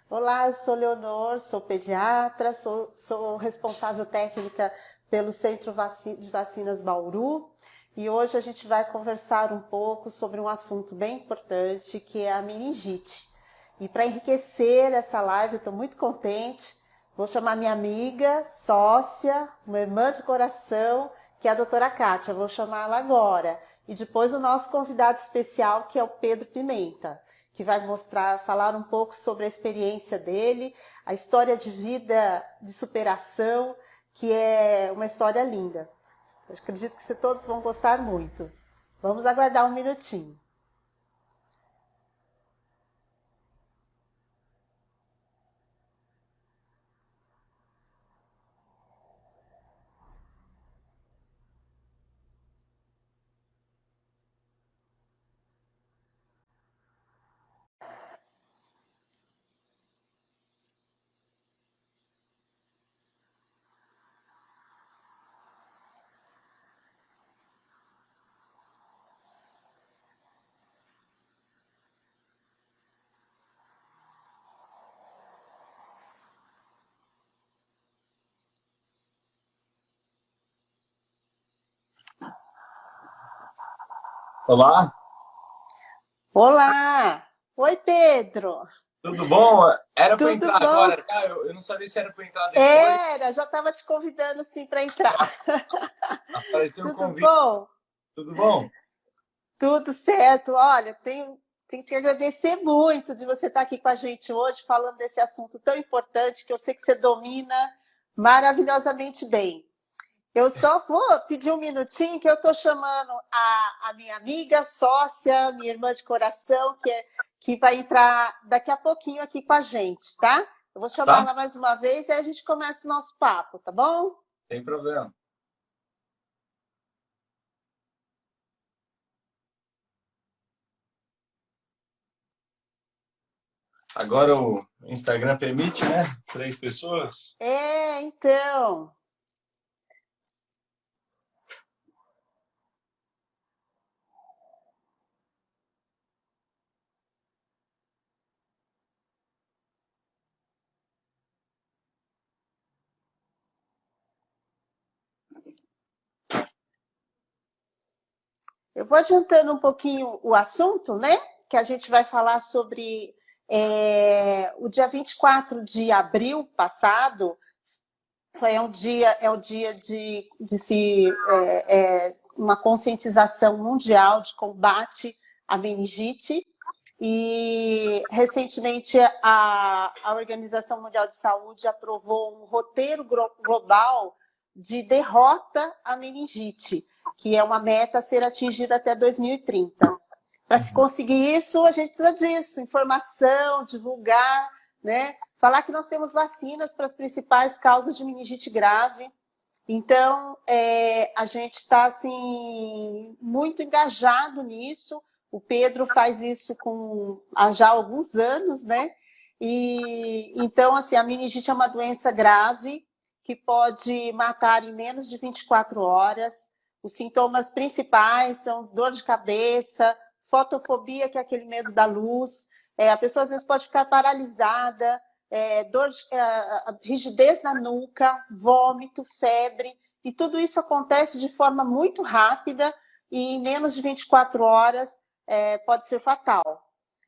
Olá, eu sou Leonor, sou pediatra, sou responsável técnica pelo Centro de Vacinas Bauru e hoje a gente vai conversar um pouco sobre um assunto bem importante que é a meningite. E para enriquecer essa live, eu estou muito contente, vou chamar minha amiga, sócia, uma irmã de coração, que é a doutora Kátia, vou chamá-la agora. E depois o nosso convidado especial, que é o Pedro Pimenta, que vai falar um pouco sobre a experiência dele, a história de vida, de superação, que é uma história linda. Eu acredito que todos vão gostar muito. Vamos aguardar um minutinho. Olá, Olá! Oi, Pedro! tudo bom? Era para Tudo entrar bom? agora já? Eu não sabia se era para entrar depois. Era, já estava te convidando sim para entrar. Apareceu o Tudo convite. bom? Tudo bom? Tudo certo. Olha, tenho que te agradecer muito de você estar aqui com a gente hoje, falando desse assunto tão importante que eu sei que você domina maravilhosamente bem. Eu só vou pedir um minutinho que eu estou chamando a minha amiga, sócia, minha irmã de coração, que vai entrar daqui a pouquinho aqui com a gente, tá? Eu vou chamar Tá? ela mais uma vez e aí a gente começa o nosso papo, tá bom? Sem problema. Agora o Instagram permite, né? 3 pessoas. Então. Eu vou adiantando um pouquinho o assunto, né? Que a gente vai falar sobre o dia 24 de abril passado, é o dia de uma conscientização mundial de combate à meningite. E recentemente a Organização Mundial de Saúde aprovou um roteiro global de derrota à meningite, que é uma meta a ser atingida até 2030. Para se conseguir isso, a gente precisa disso, informação, divulgar, né? Falar que nós temos vacinas para as principais causas de meningite grave. Então, a gente está assim, muito engajado nisso. O Pedro faz isso há já alguns anos, né? E então, assim, a meningite é uma doença grave que pode matar em menos de 24 horas. Os sintomas principais são dor de cabeça, fotofobia, que é aquele medo da luz. A pessoa às vezes pode ficar paralisada, rigidez na nuca, vômito, febre, e tudo isso acontece de forma muito rápida e em menos de 24 horas pode ser fatal.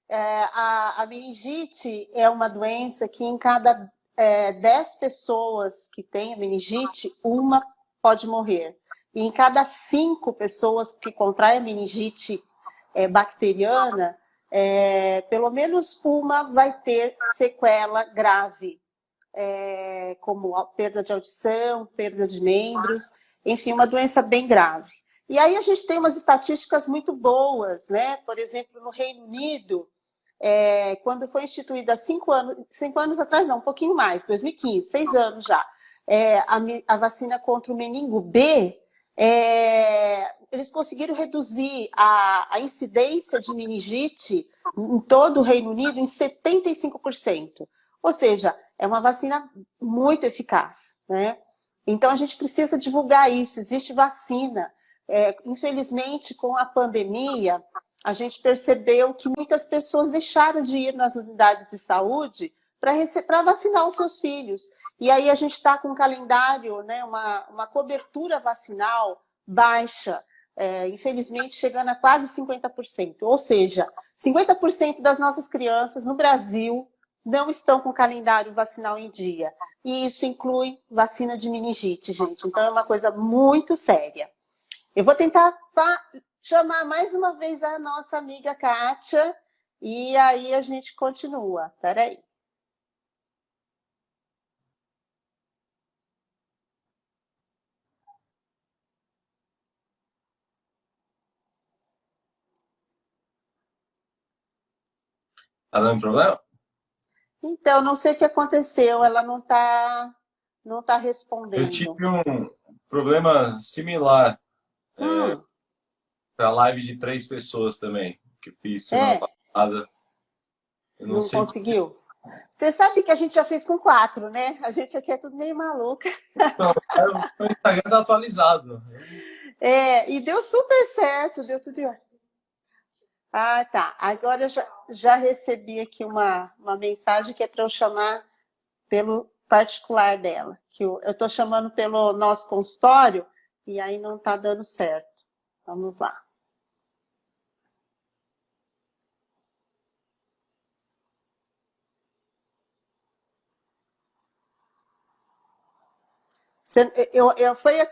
A meningite é uma doença que em cada 10 pessoas que têm a meningite, uma pode morrer. E em cada 5 pessoas que contraem a meningite bacteriana, pelo menos uma vai ter sequela grave, como a perda de audição, perda de membros, enfim, uma doença bem grave. E aí a gente tem umas estatísticas muito boas, né? Por exemplo, no Reino Unido, quando foi instituída 5 anos atrás, não, um pouquinho mais, 2015, 6 anos já, a vacina contra o meningo B, eles conseguiram reduzir a incidência de meningite em todo o Reino Unido em 75%. Ou seja, é uma vacina muito eficaz, né? Então, a gente precisa divulgar isso. Existe vacina. Infelizmente, com a pandemia, a gente percebeu que muitas pessoas deixaram de ir nas unidades de saúde para vacinar os seus filhos. E aí a gente está com um calendário, né, uma cobertura vacinal baixa, infelizmente chegando a quase 50%. Ou seja, 50% das nossas crianças no Brasil não estão com o calendário vacinal em dia. E isso inclui vacina de meningite, gente. Então é uma coisa muito séria. Eu vou tentar chamar mais uma vez a nossa amiga Kátia, e aí a gente continua. Espera aí. Tá dando problema? Então, não sei o que aconteceu, ela não tá Eu respondendo. tive um problema similar para live de 3 pessoas também, que fiz semana passada. Eu não Não sei. conseguiu? Você sabe que a gente já fez com 4, né? A gente aqui é tudo meio maluca. Então, o Instagram tá atualizado. E deu super certo, deu tudo. Ah, tá. Agora eu já recebi aqui uma mensagem que é para eu chamar pelo particular dela, que eu estou chamando pelo nosso consultório e aí não está dando certo. Vamos lá.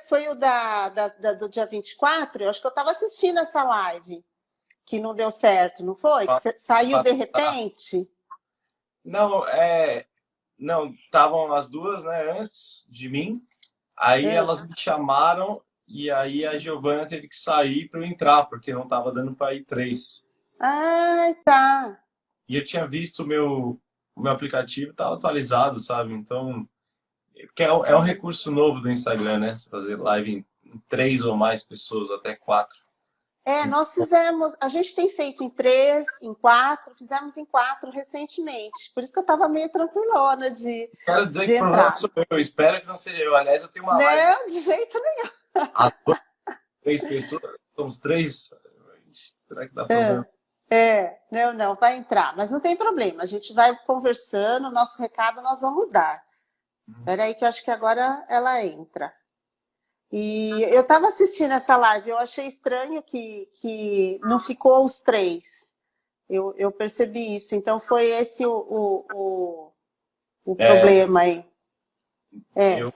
Foi o do dia 24? Eu acho que eu estava assistindo essa live, que não deu certo, não foi? Que saiu de repente? Não, não, estavam as duas, né, antes de mim. Aí elas me chamaram e aí a Giovana teve que sair para eu entrar, porque não estava dando para ir 3. Ah, tá. E eu tinha visto o meu aplicativo estava atualizado, sabe? Então, porque é um recurso novo do Instagram, né? Você fazer live em 3 ou mais pessoas, até 4. Nós fizemos, a gente tem feito em 3, em 4, fizemos em 4 recentemente. Por isso que eu estava meio tranquilona Quero dizer de que o problema entrar. sou eu, espero que não seja eu. Aliás, eu tenho uma live. Não, de jeito nenhum. As 3 pessoas, somos 3. Será que dá problema? Não, vai entrar. Mas não tem problema, a gente vai conversando, nosso recado nós vamos dar. Espera aí que eu acho que agora ela entra. E eu estava assistindo essa live, eu achei estranho que não ficou os 3. Eu percebi isso. Então foi esse o problema aí. Eu não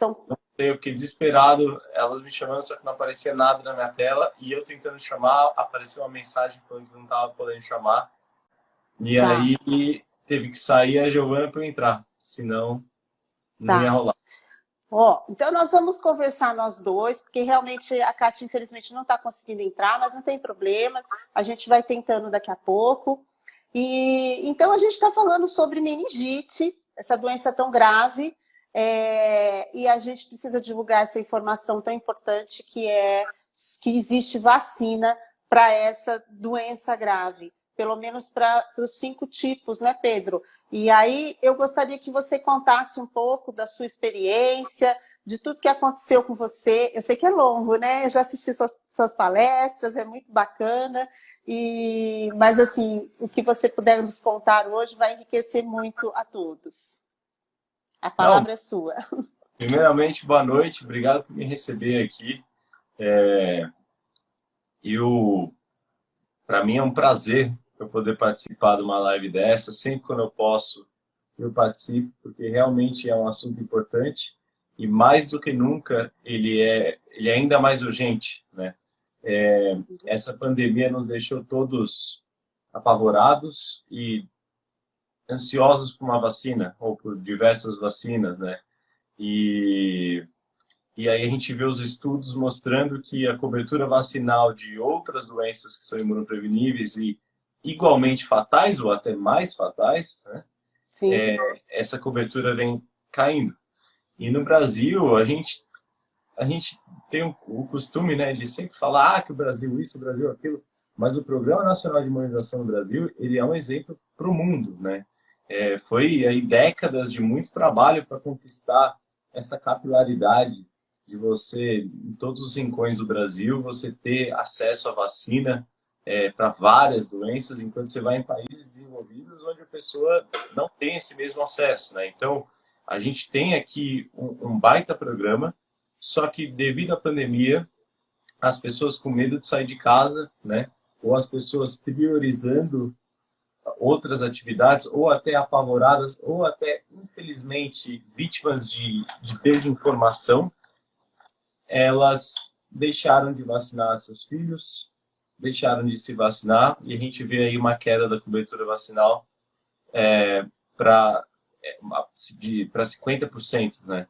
sei, eu fiquei desesperado, elas me chamando, só que não aparecia nada na minha tela, e eu tentando chamar, apareceu uma mensagem falando que não estava podendo chamar. E aí teve que sair a Giovana para eu entrar, senão não ia rolar. Então nós vamos conversar nós dois, porque realmente a Kátia, infelizmente, não está conseguindo entrar, mas não tem problema, a gente vai tentando daqui a pouco. E então a gente está falando sobre meningite, essa doença tão grave, e a gente precisa divulgar essa informação tão importante que existe vacina para essa doença grave, pelo menos para os 5 tipos, né, Pedro? E aí eu gostaria que você contasse um pouco da sua experiência, de tudo que aconteceu com você. Eu sei que é longo, né? Eu já assisti suas palestras, é muito bacana. Mas, assim, o que você puder nos contar hoje vai enriquecer muito a todos. A palavra é sua. Primeiramente, boa noite. Obrigado por me receber aqui. Para mim é um prazer eu poder participar de uma live dessa. Sempre quando eu posso, eu participo, porque realmente é um assunto importante e mais do que nunca ele é ainda mais urgente, né? Essa pandemia nos deixou todos apavorados e ansiosos por uma vacina ou por diversas vacinas, né? E aí a gente vê os estudos mostrando que a cobertura vacinal de outras doenças que são imunopreveníveis e igualmente fatais ou até mais fatais, né? Essa cobertura vem caindo. E no Brasil, a gente tem o costume, né, de sempre falar que o Brasil isso, o Brasil aquilo, mas o Programa Nacional de Imunização do Brasil, ele é um exemplo para o mundo, né? Foi aí décadas de muito trabalho para conquistar essa capilaridade de você, em todos os rincões do Brasil, você ter acesso à vacina para várias doenças, enquanto você vai em países desenvolvidos onde a pessoa não tem esse mesmo acesso, né? Então, a gente tem aqui um baita programa, só que devido à pandemia, as pessoas com medo de sair de casa, né? Ou as pessoas priorizando outras atividades, ou até apavoradas, ou até, infelizmente, vítimas de desinformação, elas deixaram de vacinar seus filhos, deixaram de se vacinar, e a gente vê aí uma queda da cobertura vacinal para 50%, né?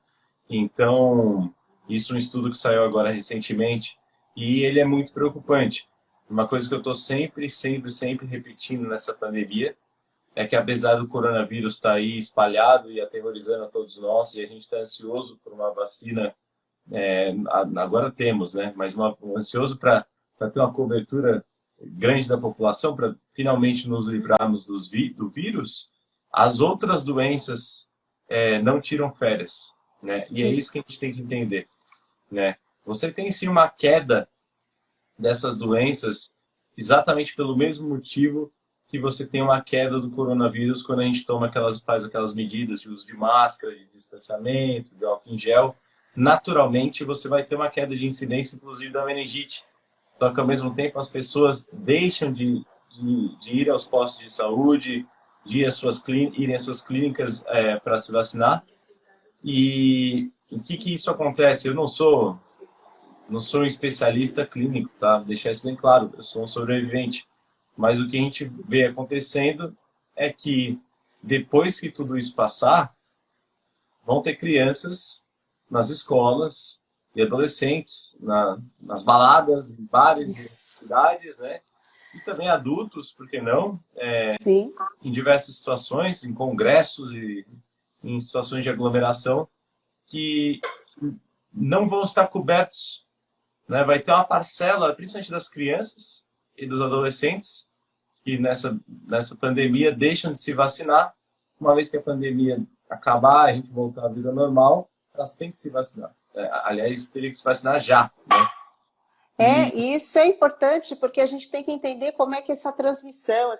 Então, isso é um estudo que saiu agora recentemente, e ele é muito preocupante. Uma coisa que eu estou sempre repetindo nessa pandemia é que, apesar do coronavírus estar aí espalhado e aterrorizando a todos nós, e a gente está ansioso por uma vacina, agora temos, né? Mas ansioso para ter uma cobertura grande da população, para finalmente nos livrarmos do vírus, as outras doenças não tiram férias, né? E é isso que a gente tem que entender, né? Você tem sim uma queda dessas doenças exatamente pelo mesmo motivo que você tem uma queda do coronavírus quando a gente faz aquelas medidas de uso de máscara, de distanciamento, de álcool em gel. Naturalmente, você vai ter uma queda de incidência, inclusive, da meningite. Só que, ao mesmo tempo, as pessoas deixam de ir aos postos de saúde, de irem às suas clínicas para se vacinar. E o que isso acontece? Eu não sou um especialista clínico, tá? Vou deixar isso bem claro, eu sou um sobrevivente. Mas o que a gente vê acontecendo é que, depois que tudo isso passar, vão ter crianças nas escolas e adolescentes, nas baladas, em bares, em cidades, né? E também adultos, por que não? Sim. Em diversas situações, em congressos e em situações de aglomeração, que não vão estar cobertos, né? Vai ter uma parcela, principalmente das crianças e dos adolescentes, que nessa pandemia deixam de se vacinar. Uma vez que a pandemia acabar, a gente voltar à vida normal, elas têm que se vacinar. Aliás, teria que se vacinar já, né? E isso é importante porque a gente tem que entender como é que essa transmissão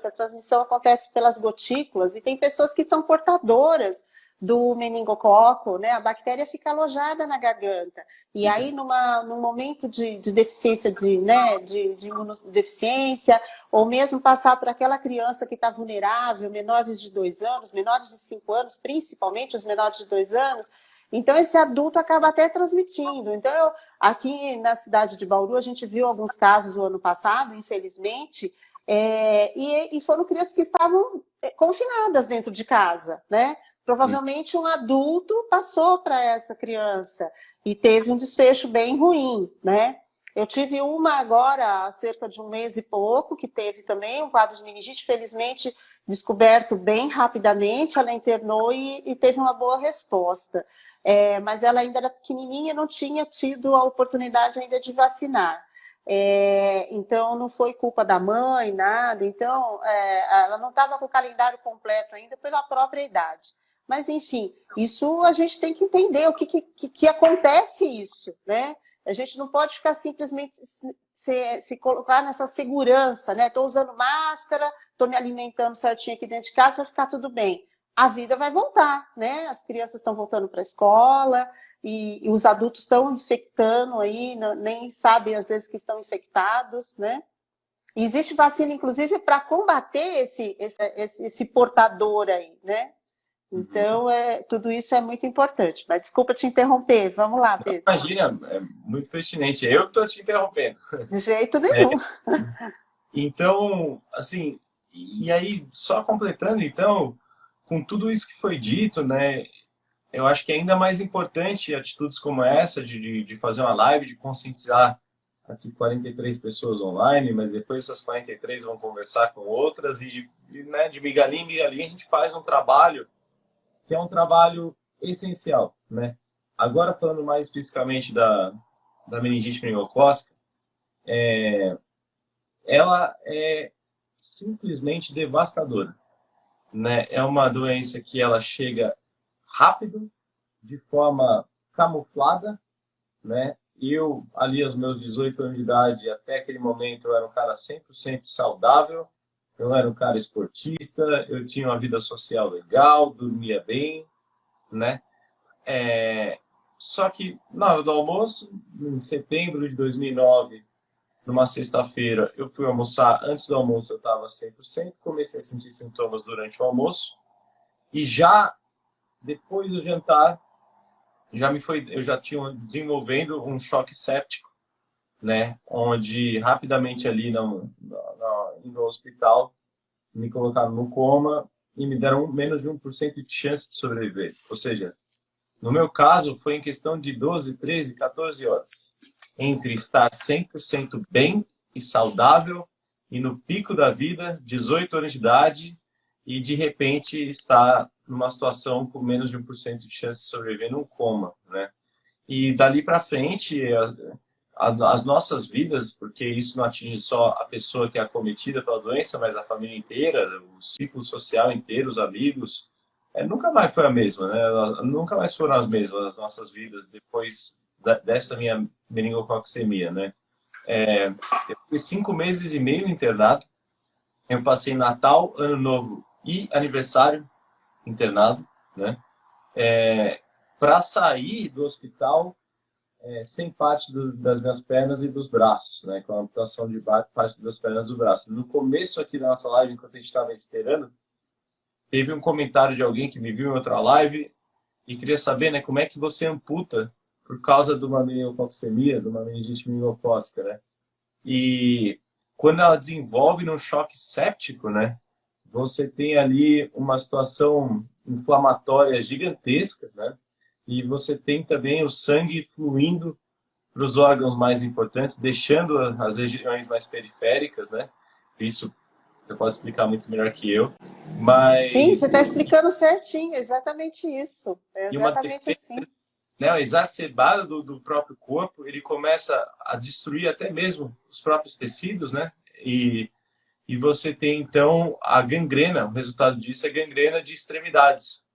acontece pelas gotículas, e tem pessoas que são portadoras do meningococo, né? A bactéria fica alojada na garganta. E aí, num momento de deficiência, de imunodeficiência, ou mesmo passar por aquela criança que está vulnerável, menores de 2 anos, menores de 5 anos, principalmente os menores de 2 anos, então esse adulto acaba até transmitindo. Então, aqui na cidade de Bauru, a gente viu alguns casos no ano passado, infelizmente, e foram crianças que estavam confinadas dentro de casa, né? Provavelmente um adulto passou para essa criança e teve um desfecho bem ruim, né? Eu tive uma agora, há cerca de 1 mês e pouco, que teve também um quadro de meningite, felizmente descoberto bem rapidamente, ela internou e teve uma boa resposta. Mas ela ainda era pequenininha e não tinha tido a oportunidade ainda de vacinar. Então, não foi culpa da mãe, nada. Então, ela não estava com o calendário completo ainda pela própria idade. Mas, enfim, isso a gente tem que entender o que acontece isso, né? A gente não pode ficar simplesmente se colocar nessa segurança, né? Estou usando máscara, estou me alimentando certinho aqui dentro de casa, vai ficar tudo bem. A vida vai voltar, né? As crianças estão voltando para a escola e os adultos estão infectando aí, nem sabem às vezes que estão infectados, né? E existe vacina, inclusive, para combater esse portador aí, né? Então, tudo isso é muito importante. Mas desculpa te interromper. Vamos lá, Pedro. Imagina, é muito pertinente. Eu que estou te interrompendo. De jeito nenhum. Então, assim, e aí, só completando, então, com tudo isso que foi dito, né, eu acho que é ainda mais importante atitudes como essa, de fazer uma live, de conscientizar aqui 43 pessoas online, mas depois essas 43 vão conversar com outras, e né, de migalhinha em migalhinha a gente faz um trabalho que é um trabalho essencial, né? Agora, falando mais especificamente da meningite meningocócica, ela é simplesmente devastadora, né? É uma doença que ela chega rápido, de forma camuflada, né? Eu, ali aos meus 18 anos de idade, até aquele momento, eu era um cara 100% saudável, eu era um cara esportista, eu tinha uma vida social legal, dormia bem, né? Só que na hora do almoço, em setembro de 2009, numa sexta-feira, eu fui almoçar. Antes do almoço eu estava 100%, comecei a sentir sintomas durante o almoço. E já depois do jantar, eu já tinha desenvolvendo um choque séptico, né? Onde rapidamente ali no hospital me colocaram no coma e me deram menos de 1% de chance de sobreviver. Ou seja, no meu caso, foi em questão de 12, 13, 14 horas. Entre estar 100% bem e saudável e no pico da vida, 18 anos de idade, e de repente estar numa situação com menos de 1% de chance de sobreviver num coma, né? E dali para frente, as nossas vidas, porque isso não atinge só a pessoa que é acometida pela doença, mas a família inteira, o ciclo social inteiro, os amigos, nunca mais foi a mesma, né? Nunca mais foram as mesmas as nossas vidas depois dessa minha meningococcemia, né? Eu fiquei 5 meses e meio internado. Eu passei Natal, Ano Novo e aniversário internado, né? Para sair do hospital sem parte das minhas pernas e dos braços, né? Com a amputação de parte das pernas e do braço. No começo aqui da nossa live, enquanto a gente estava esperando, teve um comentário de alguém que me viu em outra live e queria saber, né, como é que você amputa por causa de uma meningococcemia, de uma meningite meningocócica, né? E quando ela desenvolve num choque séptico, né, você tem ali uma situação inflamatória gigantesca, né? E você tem também o sangue fluindo para os órgãos mais importantes, deixando as regiões mais periféricas, né? Isso você pode explicar muito melhor que eu. Sim, Mas você está explicando certinho, exatamente isso. É e uma exatamente defesa, assim. né, exacerbada do próprio corpo, ele começa a destruir até mesmo os próprios tecidos, né? E você tem, então, a gangrena. O resultado disso é gangrena de extremidades.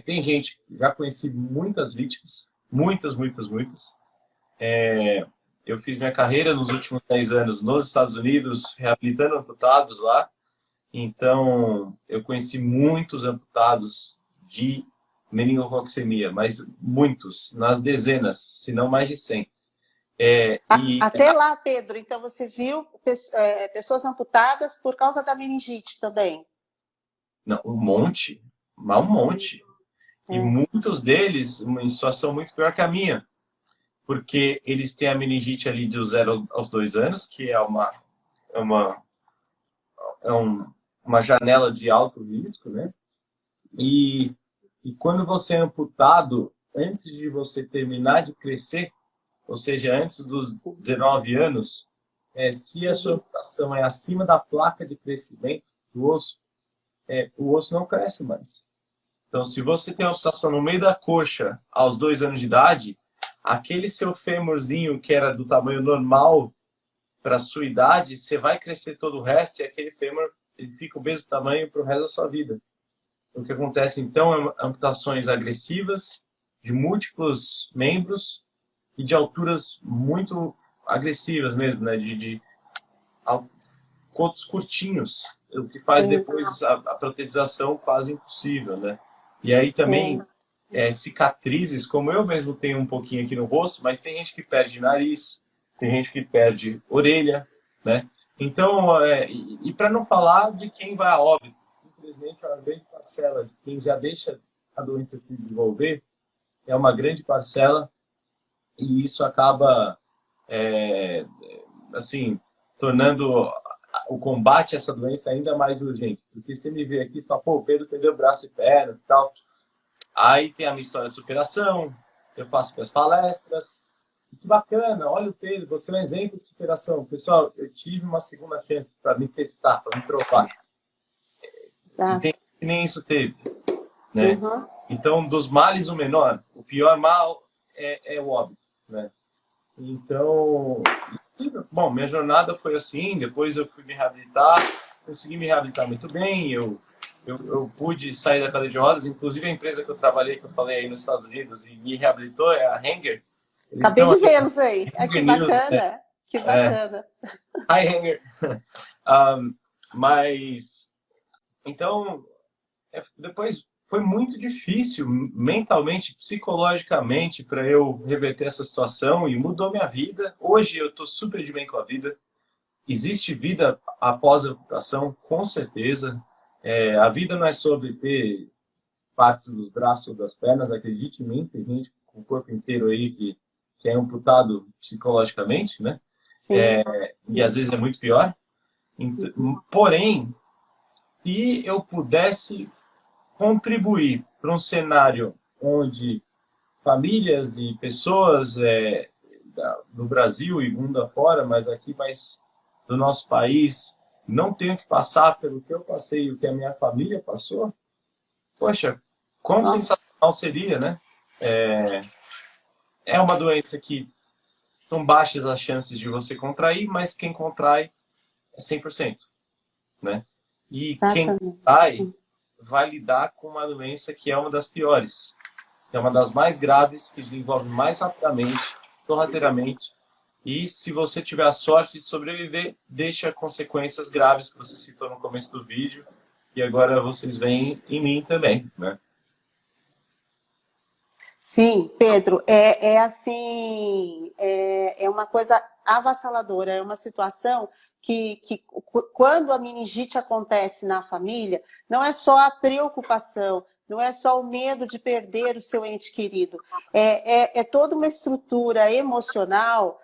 Tem gente, já conheci muitas vítimas, muitas, muitas, muitas. Eu fiz minha carreira nos últimos 10 anos nos Estados Unidos, reabilitando amputados lá. Então, eu conheci muitos amputados de meningococcemia, mas muitos, nas dezenas, se não mais de 100. Até lá, Pedro, então você viu pessoas amputadas por causa da meningite também? Não, um monte, mas um monte. E muitos deles em situação muito pior que a minha, porque eles têm a meningite ali do 0 aos 2 anos, que é uma janela de alto risco, né? E quando você é amputado, antes de você terminar de crescer, ou seja, antes dos 19 anos, se a sua amputação é acima da placa de crescimento do osso, o osso não cresce mais. Então, se você tem uma amputação no meio da coxa aos 2 anos de idade, aquele seu fêmurzinho que era do tamanho normal para a sua idade, você vai crescer todo o resto e aquele fêmur ele fica o mesmo tamanho para o resto da sua vida. O que acontece, então, é amputações agressivas de múltiplos membros e de alturas muito agressivas mesmo, né? De cotos curtinhos, o que faz depois a protetização quase impossível, né? E aí também cicatrizes, como eu mesmo tenho um pouquinho aqui no rosto, mas tem gente que perde nariz, tem gente que perde orelha, né? Então, e para não falar de quem vai a óbito, infelizmente, uma grande parcela de quem já deixa a doença de se desenvolver é uma grande parcela e isso acaba, assim, tornando o combate a essa doença ainda mais urgente. Porque você me vê aqui e fala, pô, o Pedro perdeu braço e pernas e tal. Aí tem a minha história de superação, eu faço minhas palestras. Que bacana, olha o Pedro, você é um exemplo de superação. Pessoal, eu tive uma segunda chance para me testar, para me provar. Exato. E tem que nem isso teve, né? Então, dos males o menor, o pior mal é o óbito, né? Então, bom, minha jornada foi assim, depois eu fui me reabilitar, consegui me reabilitar muito bem, eu pude sair da cadeira de rodas, inclusive a empresa que eu trabalhei, que eu falei aí nos Estados Unidos, e me reabilitou, é a Hanger. Acabei de vê-los aí, que News, bacana, que bacana. Hi, Hanger. Mas, então, depois foi muito difícil mentalmente, psicologicamente, para eu reverter essa situação e mudou minha vida. Hoje eu estou super de bem com a vida. Existe vida após a amputação, com certeza. A vida não é sobre ter partes dos braços ou das pernas, acredite em mim, tem gente com o corpo inteiro aí que é amputado psicologicamente, né? Sim. E às vezes é muito pior. Porém, se eu pudesse contribuir para um cenário onde famílias e pessoas do Brasil e mundo afora, mas aqui mais do nosso país, não tenham que passar pelo que eu passei e o que a minha família passou, poxa, quão sensacional seria, né? É uma doença que são baixas as chances de você contrair, mas quem contrai é 100%, né? E quem vai lidar com uma doença que é uma das piores, que é uma das mais graves, que desenvolve mais rapidamente, sorrateiramente, e se você tiver a sorte de sobreviver, deixa consequências graves que você citou no começo do vídeo, e agora vocês veem em mim também, né? Sim, Pedro, assim, é uma coisa avassaladora, é uma situação que quando a meningite acontece na família, não é só a preocupação, não é só o medo de perder o seu ente querido, é toda uma estrutura emocional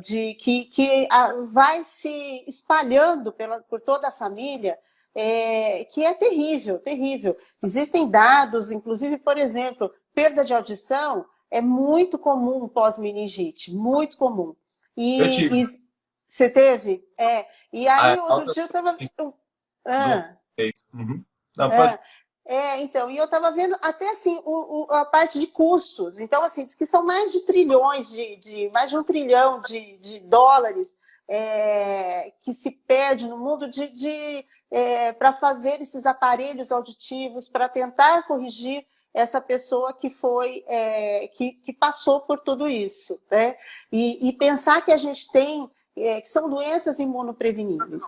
que vai se espalhando por toda a família, que é terrível, terrível. Existem dados, inclusive, por exemplo, perda de audição é muito comum pós-meningite, muito comum. Eu tive. Você teve? E aí, outro dia eu estava... Não, pode... então, e eu estava vendo até assim a parte de custos. Então, assim, diz que são mais de trilhões, mais de 1 trilhão de dólares que se perde no mundo para fazer esses aparelhos auditivos, para tentar corrigir essa pessoa que que passou por tudo isso, né? E pensar que a gente tem, que são doenças imunopreveníveis.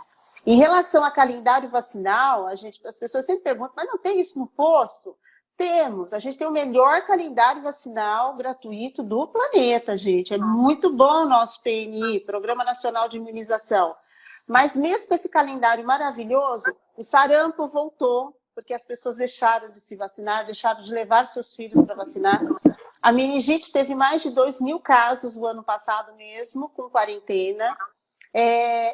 Em relação a calendário vacinal, as pessoas sempre perguntam, mas não tem isso no posto? Temos, a gente tem o melhor calendário vacinal gratuito do planeta, gente. É muito bom o nosso PNI, Programa Nacional de Imunização. Mas mesmo com esse calendário maravilhoso, o sarampo voltou, porque as pessoas deixaram de se vacinar, deixaram de levar seus filhos para vacinar. A meningite teve mais de 2.000 casos no ano passado mesmo, com quarentena.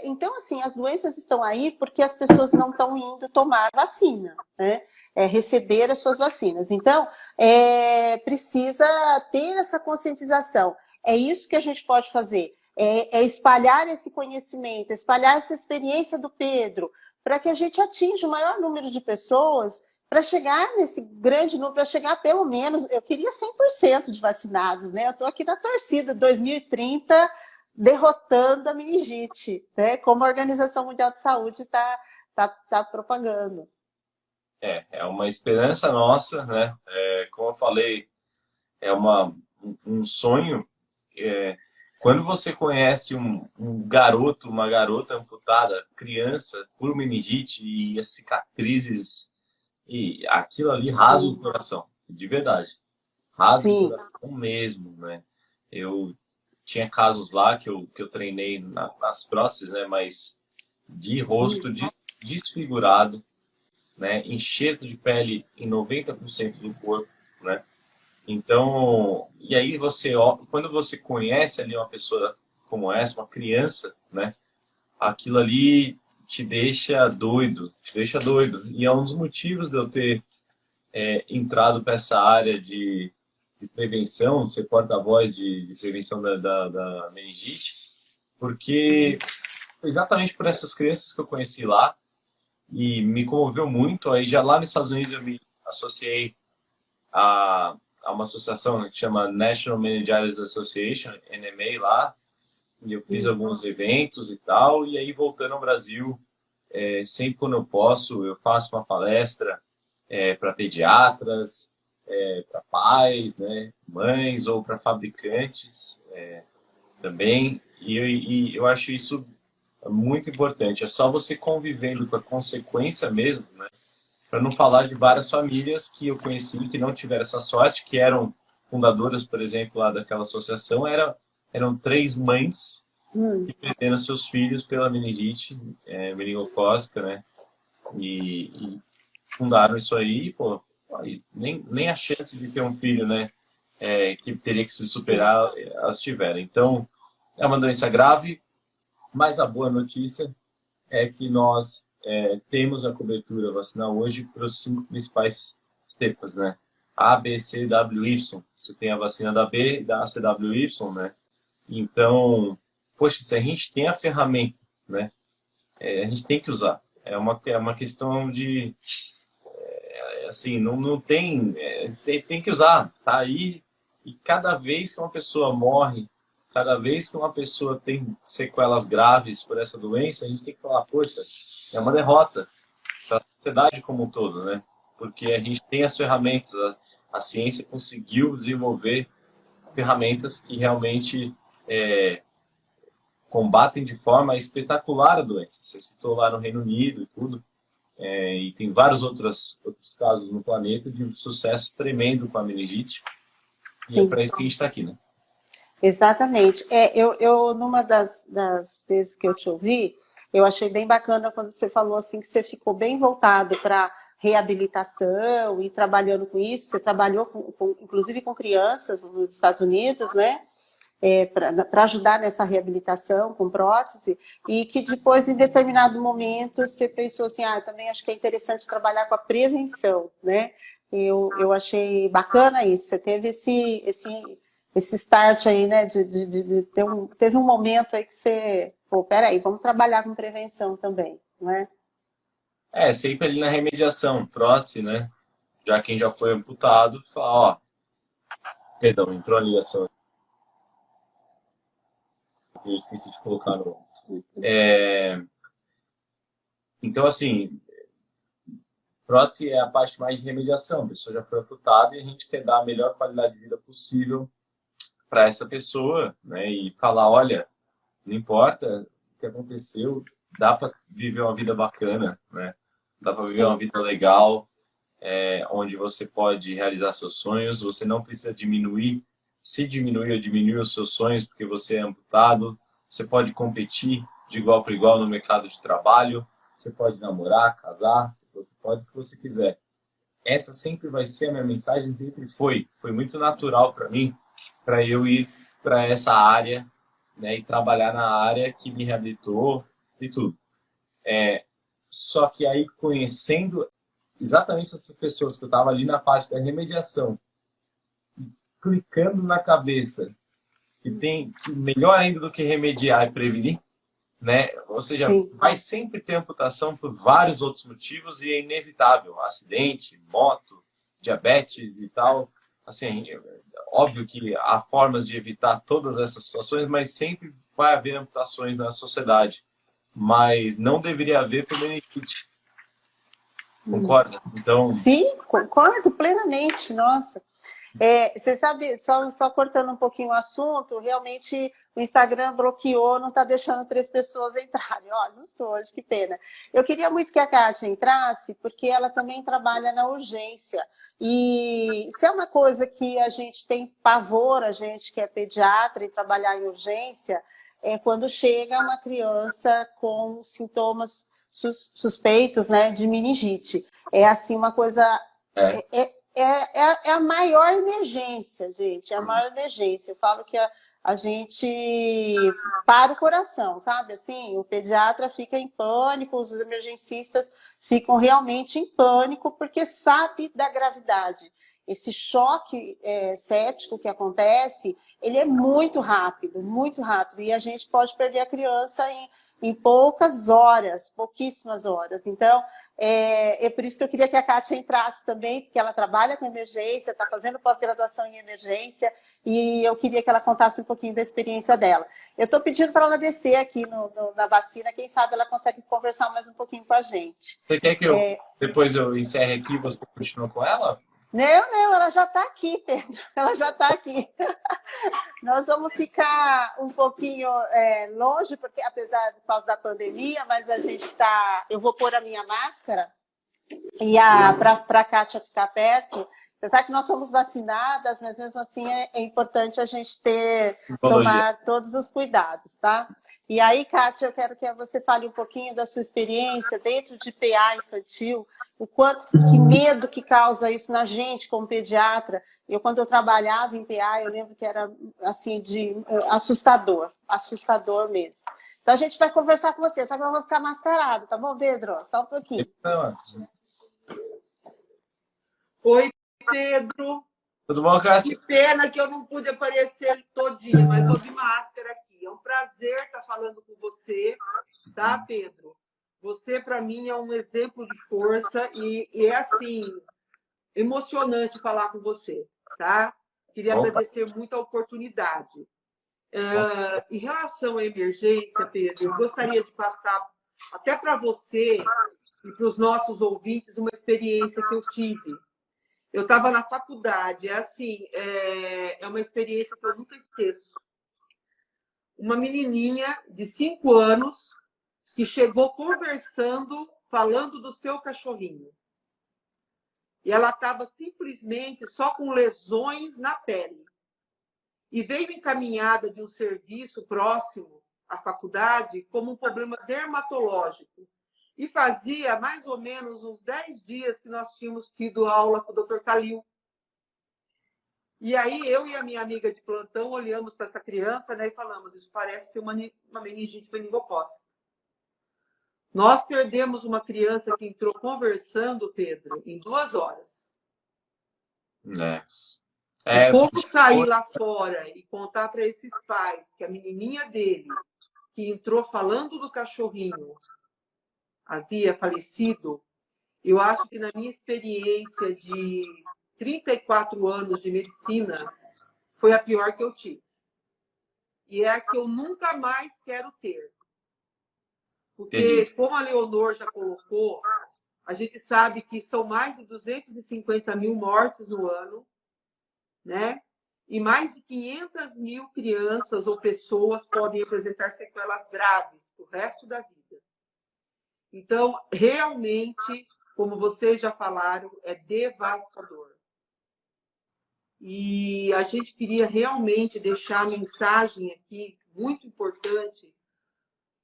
Então, assim, as doenças estão aí porque as pessoas não estão indo tomar vacina, né? Receber as suas vacinas. Então, precisa ter essa conscientização. É isso que a gente pode fazer. Espalhar esse conhecimento, espalhar essa experiência do Pedro, para que a gente atinja o maior número de pessoas, para chegar nesse grande número, para chegar pelo menos, eu queria 100% de vacinados, né? Eu estou aqui na torcida, 2030, derrotando a meningite, né? Como a Organização Mundial de Saúde está propagando. É uma esperança nossa, né? Como eu falei, um sonho. Quando você conhece um garoto, uma garota amputada, criança, por meningite e as cicatrizes, e aquilo ali rasga o coração, de verdade. Rasga o coração mesmo, né? Eu tinha casos lá que eu treinei nas próteses, né? Mas de rosto desfigurado, né? Enxerto de pele em 90% do corpo, né? Então, e aí quando você conhece ali uma pessoa como essa, uma criança, né? Aquilo ali te deixa doido, te deixa doido. E é um dos motivos de eu ter entrado para essa área de prevenção, ser porta-voz de prevenção da meningite, porque exatamente por essas crianças que eu conheci lá e me comoveu muito. Aí já lá nos Estados Unidos eu me associei a uma associação, né, que chama National Meningitis Association, NMA lá, e eu fiz alguns eventos e tal, e aí voltando ao Brasil, sempre quando eu posso, eu faço uma palestra para pediatras, para pais, né, mães, ou para fabricantes também, e eu acho isso É muito importante. É só você convivendo com a consequência mesmo, né? Para não falar de várias famílias que eu conheci que não tiveram essa sorte, que eram fundadoras, por exemplo, lá daquela associação, eram 3 mães que perderam seus filhos pela meningite meningocócica, né? E fundaram isso aí, pô, nem a chance de ter um filho, né? Que teria que se superar, elas tiveram. Então, é uma doença grave, mas a boa notícia é que nós temos a cobertura vacinal hoje para os 5 principais cepas, né? A, B, C, W, Y. Você tem a vacina da B e da ACWY, né? Então, poxa, se a gente tem a ferramenta, né? A gente tem que usar. É uma questão de, assim, não tem, tem que usar. Tá aí, e cada vez que uma pessoa morre, cada vez que uma pessoa tem sequelas graves por essa doença, a gente tem que falar, poxa, é uma derrota para a sociedade como um todo, né? Porque a gente tem as ferramentas, a ciência conseguiu desenvolver ferramentas que realmente combatem de forma espetacular a doença. Você citou lá no Reino Unido e tudo, e tem vários outros casos no planeta de um sucesso tremendo com a meningite. E é para isso que a gente está aqui, né? Exatamente. Eu numa das vezes que eu te ouvi, eu achei bem bacana quando você falou assim que você ficou bem voltado para reabilitação e trabalhando com isso. Você trabalhou inclusive com crianças nos Estados Unidos, né? Para ajudar nessa reabilitação com prótese, e que depois, em determinado momento, você pensou assim, eu também acho que é interessante trabalhar com a prevenção, né? Eu achei bacana isso. Você teve esse start aí, né? Teve um momento aí que você, pô, peraí, vamos trabalhar com prevenção também, não é? Sempre ali na remediação, prótese, né? Já quem já foi amputado, fala, ó, perdão, entrou a ligação. Eu esqueci de colocar no... Então, assim, prótese é a parte mais de remediação. A pessoa já foi amputada e a gente quer dar a melhor qualidade de vida possível para essa pessoa, né? E falar, olha, não importa o que aconteceu, dá para viver uma vida bacana, né? Dá para viver uma vida legal, onde você pode realizar seus sonhos, você não precisa diminuir, se diminuir ou diminuir os seus sonhos porque você é amputado, você pode competir de igual para igual no mercado de trabalho, você pode namorar, casar, você pode o que você quiser. Essa sempre vai ser a minha mensagem, sempre foi muito natural para mim, para eu ir para essa área, né, e trabalhar na área que me reabilitou e tudo. Só que aí, conhecendo exatamente essas pessoas que eu estava ali na parte da remediação, clicando na cabeça que tem que melhor ainda do que remediar e prevenir, né? Ou seja, vai sempre ter amputação por vários outros motivos e é inevitável. Acidente, moto, diabetes e tal. Assim, óbvio que há formas de evitar todas essas situações, mas sempre vai haver amputações na sociedade. Mas não deveria haver por meningite. Concorda? Então... Sim, concordo plenamente, nossa. Você sabe, só cortando um pouquinho o assunto, realmente o Instagram bloqueou, não está deixando 3 pessoas entrarem. Olha, não estou hoje, que pena. Eu queria muito que a Kátia entrasse, porque ela também trabalha na urgência. E se é uma coisa que a gente tem pavor, a gente que é pediatra e trabalhar em urgência, é quando chega uma criança com sintomas suspeitos, né, de meningite. É assim uma coisa... É a maior emergência, gente. É a maior emergência. Eu falo que a gente para o coração, sabe? Assim, o pediatra fica em pânico, os emergencistas ficam realmente em pânico, porque sabe da gravidade. Esse choque séptico que acontece, ele é muito rápido, e a gente pode perder a criança em poucas horas, pouquíssimas horas. Então, é por isso que eu queria que a Kátia entrasse também, porque ela trabalha com emergência, está fazendo pós-graduação em emergência, e eu queria que ela contasse um pouquinho da experiência dela. Eu estou pedindo para ela descer aqui na vacina, quem sabe ela consegue conversar mais um pouquinho com a gente. Você quer que depois eu encerre aqui e você continua com ela? Não, ela já está aqui, Pedro. Ela já está aqui. Nós vamos ficar um pouquinho longe, porque apesar por causa da pandemia, mas a gente está. Eu vou pôr a minha máscara e para a Kátia ficar perto. Apesar que nós somos vacinadas, mas mesmo assim é importante a gente tomar todos os cuidados, tá? E aí, Kátia, eu quero que você fale um pouquinho da sua experiência dentro de PA infantil, o quanto, que medo que causa isso na gente como pediatra. Quando eu trabalhava em PA, eu lembro que era assim assustador mesmo. Então a gente vai conversar com você, só que eu vou ficar mascarado, tá bom, Pedro? Só um pouquinho. Oi, Pedro. Tudo bom, Kátia? Que pena que eu não pude aparecer todinha, mas estou de máscara aqui. É um prazer estar falando com você, tá, Pedro? Você, para mim, é um exemplo de força e é, assim, emocionante falar com você, tá? Queria agradecer muito a oportunidade. Em relação à emergência, Pedro, eu gostaria de passar até para você e para os nossos ouvintes uma experiência que eu tive. Eu estava na faculdade, é uma experiência que eu nunca esqueço. Uma menininha de 5 anos que chegou conversando, falando do seu cachorrinho. E ela estava simplesmente só com lesões na pele. E veio encaminhada de um serviço próximo à faculdade como um problema dermatológico. E fazia mais ou menos uns 10 dias que nós tínhamos tido aula com o Dr. Calil. E aí eu e a minha amiga de plantão olhamos para essa criança, né, e falamos, isso parece ser uma meningite meningocócica. Nós perdemos uma criança que entrou conversando, Pedro, em 2 horas. E como sair lá fora e contar para esses pais que a menininha dele, que entrou falando do cachorrinho, havia falecido, eu acho que na minha experiência de 34 anos de medicina, foi a pior que eu tive. E é a que eu nunca mais quero ter. Porque, como a Leonor já colocou, a gente sabe que são mais de 250 mil mortes no ano, né? E mais de 500 mil crianças ou pessoas podem apresentar sequelas graves para o resto da vida. Então, realmente, como vocês já falaram, é devastador. E a gente queria realmente deixar a mensagem aqui, muito importante,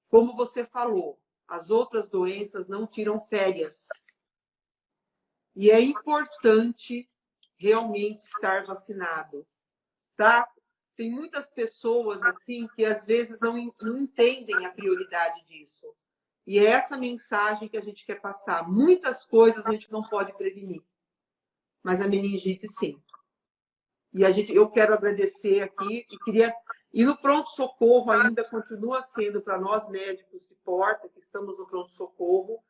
como você falou, as outras doenças não tiram férias. E é importante realmente estar vacinado, tá? Tem muitas pessoas assim que às vezes não entendem a prioridade disso. E é essa mensagem que a gente quer passar. Muitas coisas a gente não pode prevenir, mas a meningite sim. E eu quero agradecer aqui e queria... E no pronto-socorro ainda continua sendo, para nós médicos de porta, que estamos no pronto-socorro,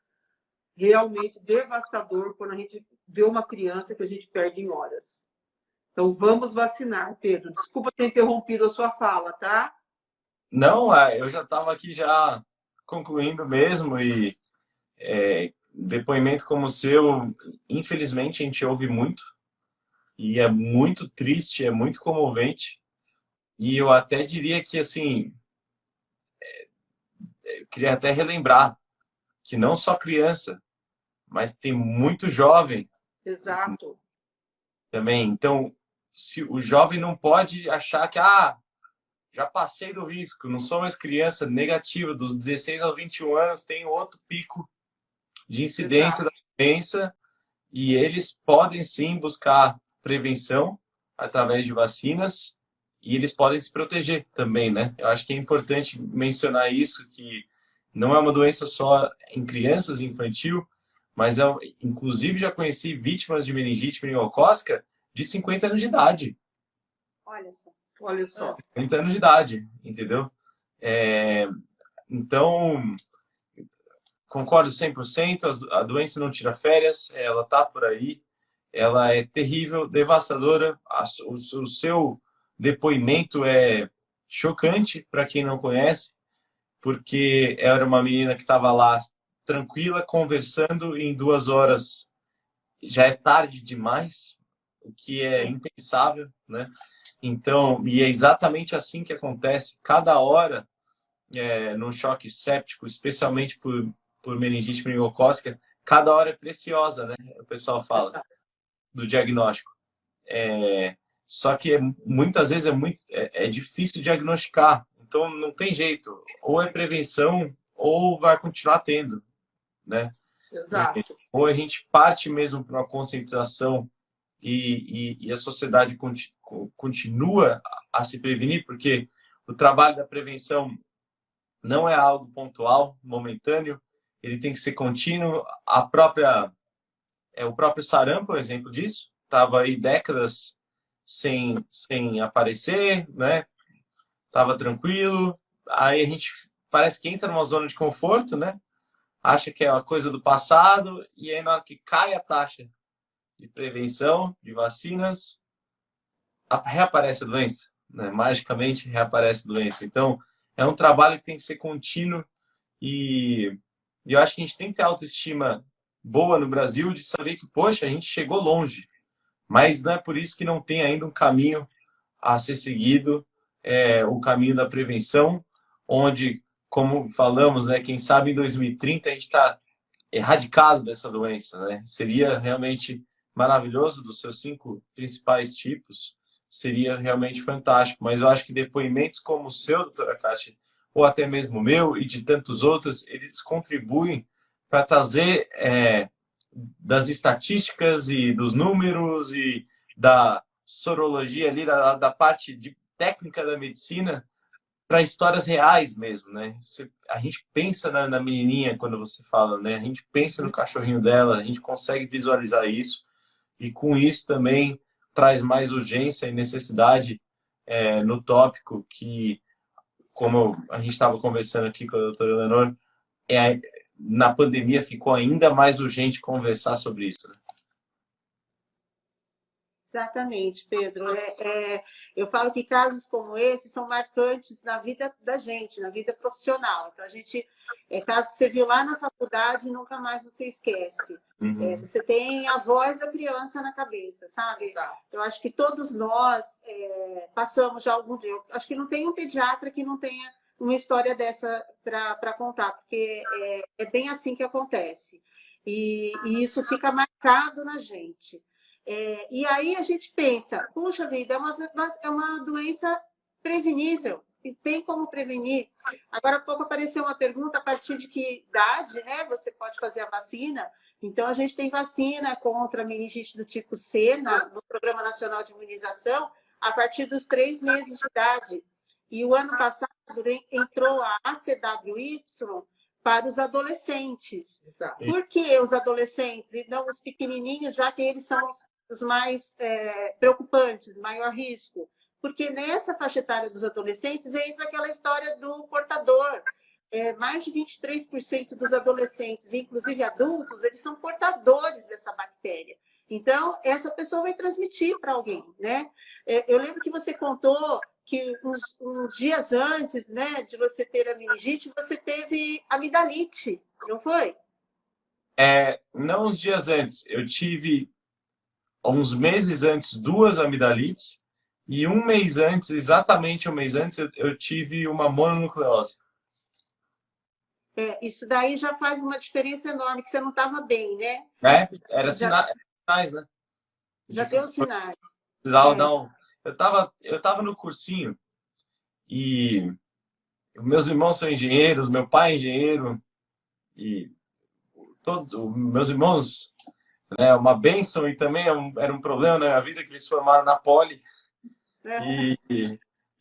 realmente devastador quando a gente vê uma criança que a gente perde em horas. Então, vamos vacinar, Pedro. Desculpa ter interrompido a sua fala, tá? Não, eu já estava aqui já concluindo mesmo e depoimento como o seu, infelizmente, a gente ouve muito e é muito triste, é muito comovente. E eu até diria que, assim, eu queria até relembrar que não só criança, mas tem muito jovem. Exato. Também. Então, se o jovem não pode achar que, já passei do risco, não sou mais criança, negativa, dos 16 aos 21 anos tem outro pico de incidência da doença e eles podem sim buscar prevenção através de vacinas e eles podem se proteger também, né? Eu acho que é importante mencionar isso, que não é uma doença só em crianças, infantil, mas inclusive já conheci vítimas de meningite meningocócica de 50 anos de idade. Olha só. Olha só. 50 anos de idade, entendeu? Então, concordo 100%, a doença não tira férias, ela tá por aí, ela é terrível, devastadora, o seu depoimento é chocante para quem não conhece, porque era uma menina que estava lá tranquila, conversando, e em 2 horas já é tarde demais, o que é impensável, né? Então, e é exatamente assim que acontece. Cada hora, num choque séptico, especialmente por meningite meningocócica, cada hora é preciosa, né? O pessoal fala do diagnóstico. Só que muitas vezes é difícil diagnosticar. Então, não tem jeito. Ou é prevenção, ou vai continuar tendo, né? Exato. Ou a gente parte mesmo para uma conscientização e a sociedade continua a se prevenir, porque o trabalho da prevenção não é algo pontual, momentâneo, ele tem que ser contínuo. O próprio sarampo é um exemplo disso. Estava aí décadas sem aparecer, né? Tava tranquilo. Aí a gente parece que entra numa zona de conforto, né? Acha que é uma coisa do passado, e aí na hora que cai a taxa de prevenção, de vacinas, reaparece a doença, né? Magicamente reaparece a doença. Então, é um trabalho que tem que ser contínuo e eu acho que a gente tem que ter autoestima boa no Brasil de saber que, poxa, a gente chegou longe, mas não é por isso que não tem ainda um caminho a ser seguido, o caminho da prevenção, onde, como falamos, né, quem sabe em 2030 a gente está erradicado dessa doença, né? Seria realmente maravilhoso dos seus 5 principais tipos, seria realmente fantástico. Mas eu acho que depoimentos como o seu, doutora Kátia, ou até mesmo o meu e de tantos outros, eles contribuem para trazer das estatísticas e dos números e da sorologia ali, da parte técnica da medicina, para histórias reais mesmo, né? A gente pensa na menininha quando você fala, né? A gente pensa no cachorrinho dela, a gente consegue visualizar isso e com isso também traz mais urgência e necessidade no tópico que, como a gente estava conversando aqui com a doutora Leonor, na pandemia ficou ainda mais urgente conversar sobre isso, né? Exatamente, Pedro. Eu falo que casos como esse são marcantes na vida da gente, na vida profissional. Então, caso que você viu lá na faculdade, nunca mais você esquece. Uhum. Você tem a voz da criança na cabeça, sabe? Exato. Eu acho que todos nós passamos já algum dia. Eu acho que não tem um pediatra que não tenha uma história dessa para contar, porque é bem assim que acontece. E isso fica marcado na gente. E aí a gente pensa, puxa vida, é uma doença prevenível, e tem como prevenir. Agora há pouco apareceu uma pergunta, a partir de que idade, né, você pode fazer a vacina? Então, a gente tem vacina contra a meningite do tipo C no Programa Nacional de Imunização a partir dos 3 meses de idade. E o ano passado entrou a ACWY para os adolescentes. Exato. Por que os adolescentes e não os pequenininhos, já que eles são os mais preocupantes, maior risco? Porque nessa faixa etária dos adolescentes entra aquela história do portador. Mais de 23% dos adolescentes, inclusive adultos, eles são portadores dessa bactéria. Então, essa pessoa vai transmitir para alguém, né? Eu lembro que você contou que uns dias antes, né, de você ter a meningite, você teve amidalite, não foi? Não uns dias antes. Eu tive, uns meses antes, 2 amidalites. E um mês antes, exatamente um mês antes, eu tive uma mononucleose. Isso daí já faz uma diferença enorme, que você não estava bem, né? Era sinais, né? Já deu sinais. Eu tava no cursinho e meus irmãos são engenheiros, meu pai é engenheiro e meus irmãos, né, uma bênção e também era um problema na minha vida que eles formaram na Poli.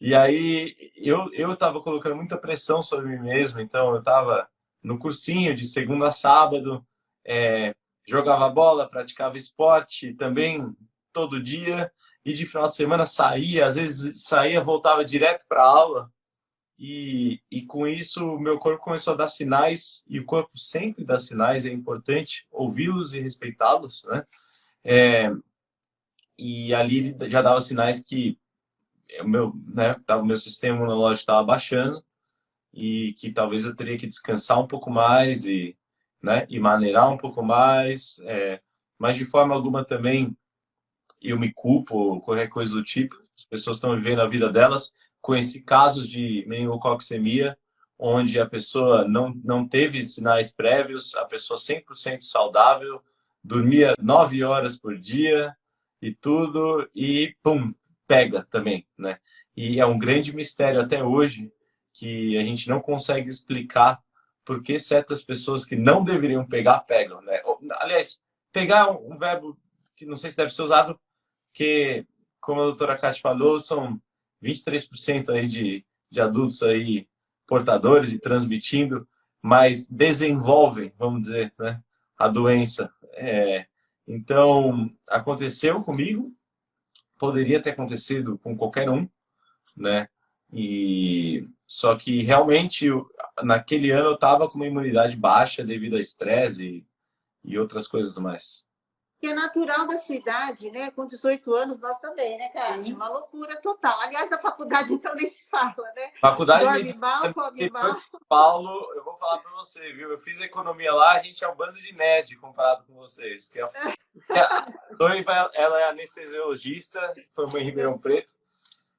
E aí eu estava colocando muita pressão sobre mim mesmo, então eu estava no cursinho de segunda a sábado, jogava bola, praticava esporte também todo dia, e de final de semana saía, às vezes saía, voltava direto para a aula, e com isso o meu corpo começou a dar sinais, e o corpo sempre dá sinais, é importante ouvi-los e respeitá-los, né? E ali já dava sinais que o meu sistema imunológico estava baixando e que talvez eu teria que descansar um pouco mais e maneirar um pouco mais, mas de forma alguma também eu me culpo, ou qualquer coisa do tipo. As pessoas estão vivendo a vida delas. Conheci casos de meningococcemia, onde a pessoa não teve sinais prévios, a pessoa 100% saudável, dormia 9 horas por dia e tudo, e pum, pega também, né? E é um grande mistério até hoje que a gente não consegue explicar por que certas pessoas que não deveriam pegar, pegam, né? Aliás, pegar é um verbo que não sei se deve ser usado, que, como a doutora Cátia falou, são 23% aí de adultos aí portadores e transmitindo, mas desenvolvem, vamos dizer, né, a doença. Então, aconteceu comigo, poderia ter acontecido com qualquer um, né? E só que realmente naquele ano eu estava com uma imunidade baixa devido a estresse e outras coisas mais. Que é natural da sua idade, né? Com 18 anos, nós também, né, Cátia? Uma loucura total. Aliás, na faculdade, então, nem se fala, né? Faculdade Dorme mal, come mal. de São Paulo, eu vou falar para você, viu? Eu fiz economia lá, a gente é um bando de nerd comparado com vocês. Porque a noiva, ela é anestesiologista, formou em Ribeirão Preto.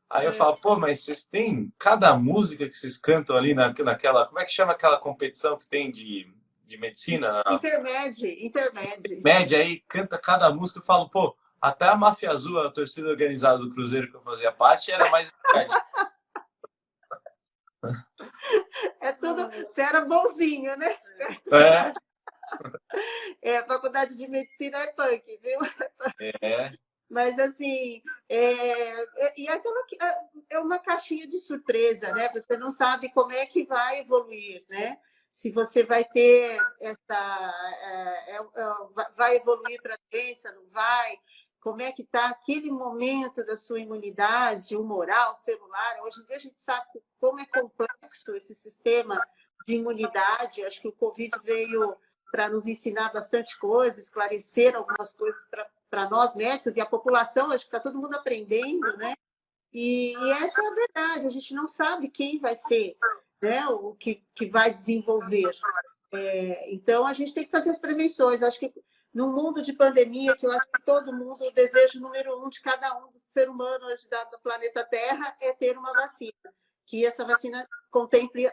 Aí eu falo, pô, mas vocês têm cada música que vocês cantam ali naquela... Como é que chama aquela competição que tem de medicina? Intermédio. Média aí, canta cada música. Eu falo, pô, até a Máfia Azul, a torcida organizada do Cruzeiro que eu fazia parte, era mais... É tudo... Você era bonzinho, né? A faculdade de medicina é punk, viu? Mas, assim, e aquela é uma caixinha de surpresa, né? Você não sabe como é que vai evoluir, né? Se você vai ter vai evoluir para a doença, não vai? Como é que está aquele momento da sua imunidade humoral, celular? Hoje em dia a gente sabe como é complexo esse sistema de imunidade. Acho que o Covid veio para nos ensinar bastante coisa, esclarecer algumas coisas para nós médicos e a população, acho que está todo mundo aprendendo, né? E essa é a verdade, a gente não sabe quem vai ser, né, o que vai desenvolver. Então, a gente tem que fazer as prevenções. Acho que no mundo de pandemia, que eu acho que todo mundo, o desejo número 1 de cada um do ser humano hoje do planeta Terra é ter uma vacina, que essa vacina contemple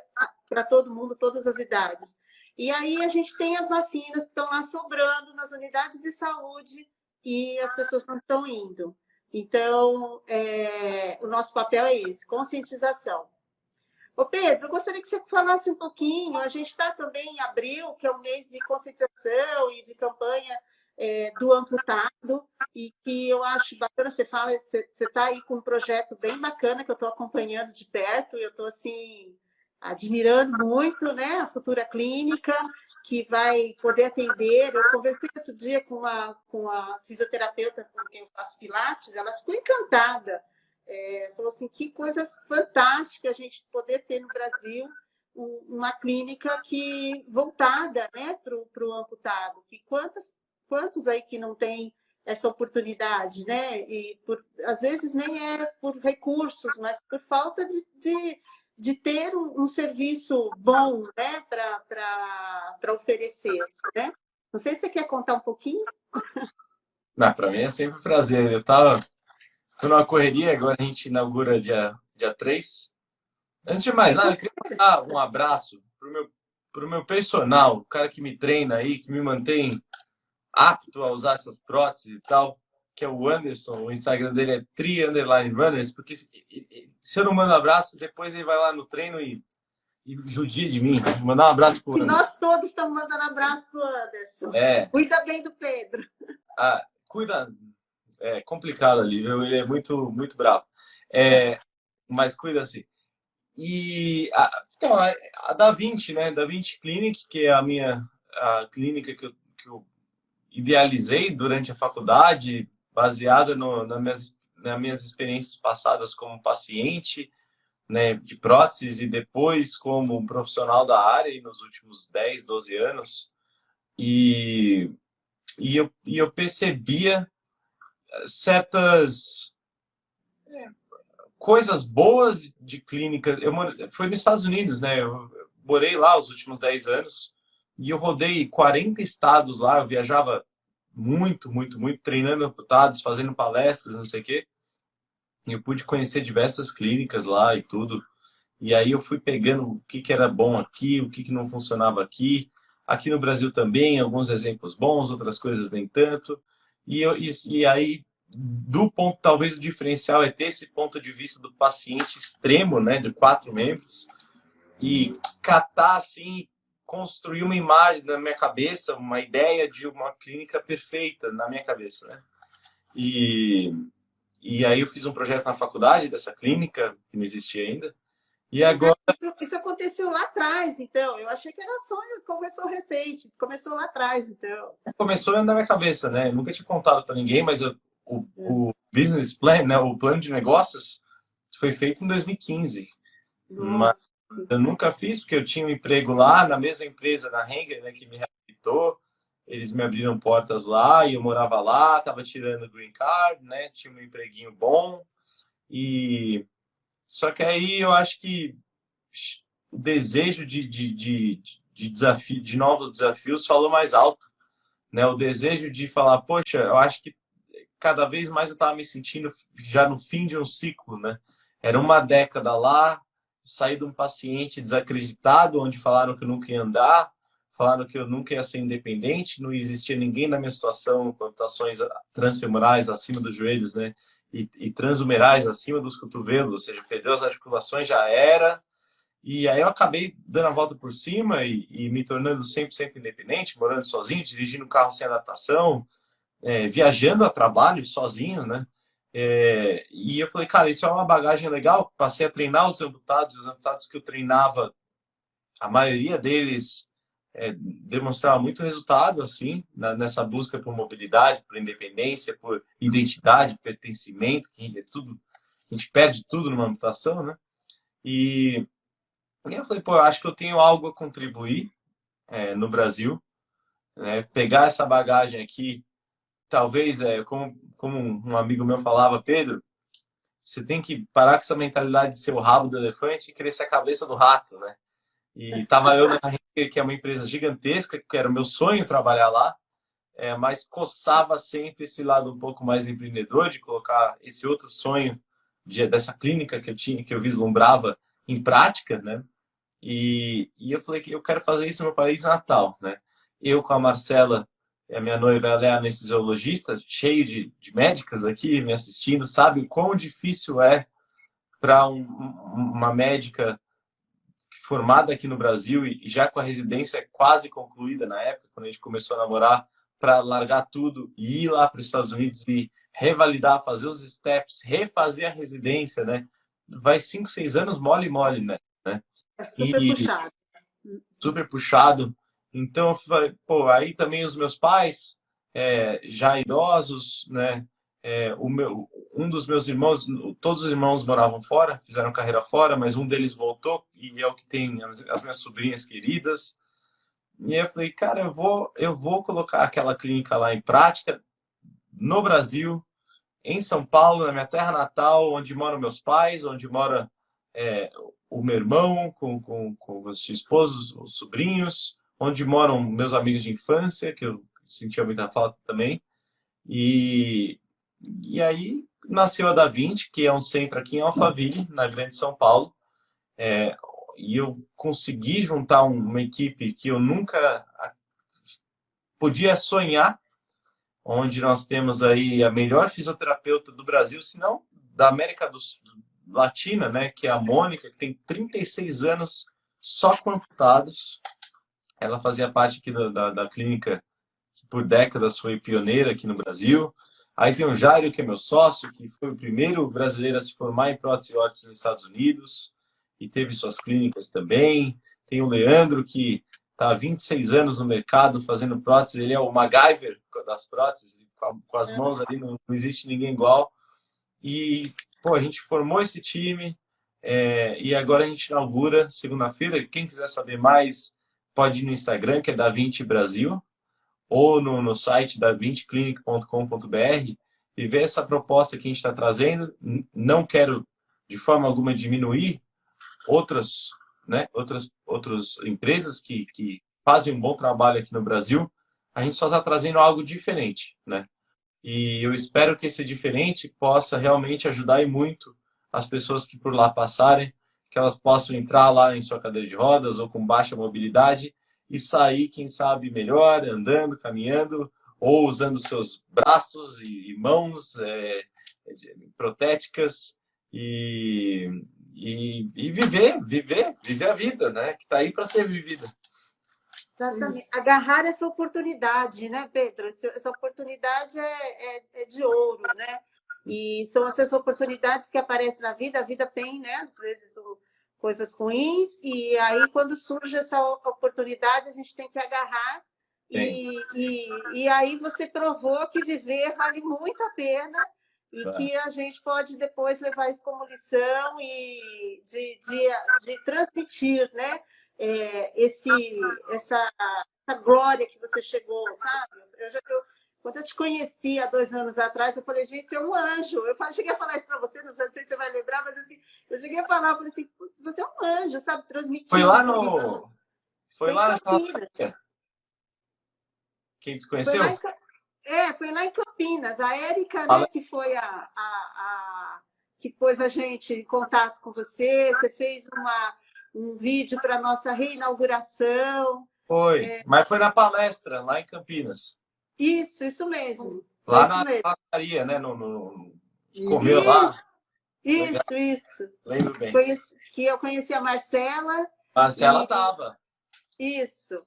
para todo mundo, todas as idades. E aí a gente tem as vacinas que estão lá sobrando nas unidades de saúde e as pessoas não estão indo. Então, o nosso papel é esse, conscientização. Ô Pedro, eu gostaria que você falasse um pouquinho, a gente está também em abril, que é um mês de conscientização e de campanha do amputado, e que eu acho bacana, você está aí com um projeto bem bacana, que eu estou acompanhando de perto, e eu estou, assim, admirando muito, né, a futura clínica, que vai poder atender. Eu conversei outro dia com a fisioterapeuta com quem eu faço pilates, ela ficou encantada. Falou assim, que coisa fantástica a gente poder ter no Brasil uma clínica voltada, né, para o amputado. Que quantos aí que não tem essa oportunidade, né? E às vezes nem é por recursos, mas por falta de ter um serviço bom, né, para oferecer, né? Não sei se você quer contar um pouquinho. Para mim é sempre um prazer. Eu estou numa correria, agora a gente inaugura dia 3. Antes de mais nada, eu queria mandar um abraço pro meu personal, o cara que me treina aí, que me mantém apto a usar essas próteses e tal, que é o Anderson. O Instagram dele é _runners, porque se eu não mando abraço, depois ele vai lá no treino e judia de mim. Vou mandar um abraço pro Anderson. Nós todos estamos mandando abraço pro Anderson. Cuida bem do Pedro. Cuida. É complicado ali, viu? Ele é muito, muito bravo. Mas cuida assim. E a Da Vinci, né? Da Vinci Clinic, que é a clínica que eu idealizei durante a faculdade, baseada nas minhas experiências passadas como paciente, né, de próteses e depois como um profissional da área e nos últimos 10, 12 anos. E eu percebia certas coisas boas de clínica. Foi nos Estados Unidos, né? Eu morei lá os últimos 10 anos e eu rodei 40 estados lá. Eu viajava muito, muito, muito, treinando amputados, fazendo palestras, não sei o quê. E eu pude conhecer diversas clínicas lá e tudo. E aí eu fui pegando o que que era bom aqui, o que que não funcionava aqui. Aqui no Brasil também, alguns exemplos bons, outras coisas nem tanto. E aí, do ponto, talvez o diferencial é ter esse ponto de vista do paciente extremo, né, de 4 membros, e catar, assim, construir uma imagem na minha cabeça, uma ideia de uma clínica perfeita na minha cabeça, né? E, e aí eu fiz um projeto na faculdade dessa clínica, que não existia ainda, e agora... Isso aconteceu lá atrás, então. Eu achei que era sonho, começou recente, começou lá atrás, então. Começou na minha cabeça, né? Eu nunca tinha contado para ninguém, mas o business plan, né? O plano de negócios foi feito em 2015. Mas Nossa. eu nunca fiz, porque eu tinha um emprego lá, na mesma empresa, na Henger, né? Que me reabilitou. Eles me abriram portas lá e eu morava lá, estava tirando o green card, né? Tinha um empreguinho bom. E só que aí eu acho que o desejo de desafio, de novos desafios falou mais alto, né? O desejo de falar, poxa, eu acho que cada vez mais eu estava me sentindo já no fim de um ciclo, né? Era uma década lá, saí de um paciente desacreditado, onde falaram que eu nunca ia andar, falaram que eu nunca ia ser independente, não existia ninguém na minha situação com amputações transfemorais acima dos joelhos, né? E transhumerais acima dos cotovelos, ou seja, perdeu as articulações, já era. E aí eu acabei dando a volta por cima e me tornando 100% independente, morando sozinho, dirigindo carro sem adaptação, viajando a trabalho sozinho, né? E eu falei, cara, isso é uma bagagem legal. Passei a treinar os amputados que eu treinava, a maioria deles demonstrava muito resultado, assim, nessa busca por mobilidade, por independência, por identidade, pertencimento, que é tudo, a gente perde tudo numa amputação, né? E eu falei, pô, eu acho que eu tenho algo a contribuir no Brasil, né? Pegar essa bagagem aqui, talvez, como um amigo meu falava, Pedro, você tem que parar com essa mentalidade de ser o rabo do elefante e querer ser a cabeça do rato, né? E tava eu na Renner, que é uma empresa gigantesca, que era o meu sonho trabalhar lá, mas coçava sempre esse lado um pouco mais empreendedor, de colocar esse outro sonho dessa clínica que eu tinha, que eu vislumbrava em prática, né? E eu falei que eu quero fazer isso no meu país natal, né? Eu com a Marcela, a minha noiva, ela é anestesiologista, cheio de médicas aqui me assistindo, sabe o quão difícil é para uma médica formada aqui no Brasil e já com a residência quase concluída na época, quando a gente começou a namorar, para largar tudo e ir lá para os Estados Unidos e revalidar, fazer os steps, refazer a residência, né? Vai 5, 6 anos mole, mole, né? É super puxado. Super puxado. Então, eu falei, pô, aí também os meus pais, já idosos, né? Um dos meus irmãos, todos os irmãos moravam fora, fizeram carreira fora, mas um deles voltou e é o que tem as minhas sobrinhas queridas. E aí eu falei, cara, eu vou colocar aquela clínica lá em prática no Brasil, em São Paulo, na minha terra natal, onde moram meus pais, onde mora o meu irmão com os esposos, os sobrinhos, onde moram meus amigos de infância, que eu sentia muita falta também. E, e aí nasceu a Da Vinci, que é um centro aqui em Alphaville, na Grande São Paulo. E eu consegui juntar uma equipe que eu nunca podia sonhar, onde nós temos aí a melhor fisioterapeuta do Brasil, se não da América Latina, né, que é a Mônica, que tem 36 anos só com amputados. Ela fazia parte aqui da clínica, que por décadas foi pioneira aqui no Brasil. Aí tem o Jairo, que é meu sócio, que foi o primeiro brasileiro a se formar em prótese e órtese nos Estados Unidos e teve suas clínicas também. Tem o Leandro, que está há 26 anos no mercado fazendo prótese. Ele é o MacGyver das próteses, com as mãos ali, não existe ninguém igual. E, pô, a gente formou esse time e agora a gente inaugura segunda-feira. Quem quiser saber mais, pode ir no Instagram, que é Da Vinci Brasil, ou no site davinciclinic.com.br e ver essa proposta que a gente está trazendo. Não quero, de forma alguma, diminuir outras empresas que fazem um bom trabalho aqui no Brasil, a gente só está trazendo algo diferente, né? E eu espero que esse diferente possa realmente ajudar e muito as pessoas que por lá passarem, que elas possam entrar lá em sua cadeira de rodas ou com baixa mobilidade e sair, quem sabe, melhor, andando, caminhando, ou usando seus braços e mãos protéticas e viver a vida, né? Que está aí para ser vivida. Exatamente. Agarrar essa oportunidade, né, Pedro? Essa oportunidade é de ouro, né? E são essas oportunidades que aparecem na vida. A vida tem, né, às vezes, coisas ruins, e aí, quando surge essa oportunidade, a gente tem que agarrar. E aí você provou que viver vale muito a pena e que a gente pode depois levar isso como lição e de transmitir, né? Essa glória que você chegou, sabe? Quando eu te conheci há 2 anos atrás, eu falei, gente, você é um anjo. Cheguei a falar isso para você, não sei se você vai lembrar, mas assim, eu cheguei a falar, eu falei assim, você é um anjo, sabe? Transmitindo. Foi lá na Campinas. Quem te conheceu? Foi lá em Campinas. A Érica, né, que foi que pôs a gente em contato com você. Você fez um vídeo para a nossa reinauguração. Foi, mas foi na palestra, lá em Campinas. Isso mesmo. Lá na pastelaria, né? Comeu lá. Isso. Lembro bem. Que eu conheci a Marcela. Marcela estava. Isso.